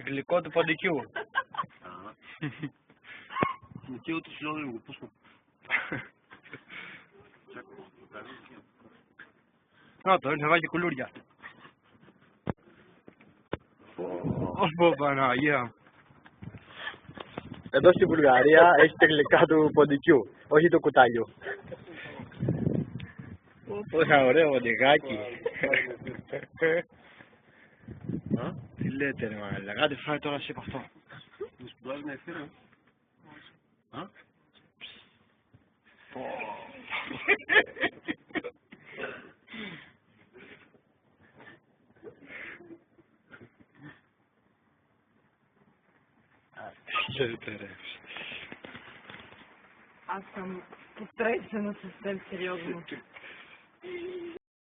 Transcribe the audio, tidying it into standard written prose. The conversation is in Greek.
Γλυκό του ποντικού. Και ούτε συλλόγιο, πώς το... Να το, ήρθε βάζει κουλούρια. Ω Παναγία. Εδώ στη Βουλγαρία έχει τα γλυκά του ποντικού, όχι του κουταλιού. Πόσα ωραίο ποντικάκι. Τι λέτε ρε μαλάκα, άντε φάει τώρα σε αυτό. Μου σπουδάζει να ευθύνω. Λέτε ρε. Аз съм потресена съвсем сериозно.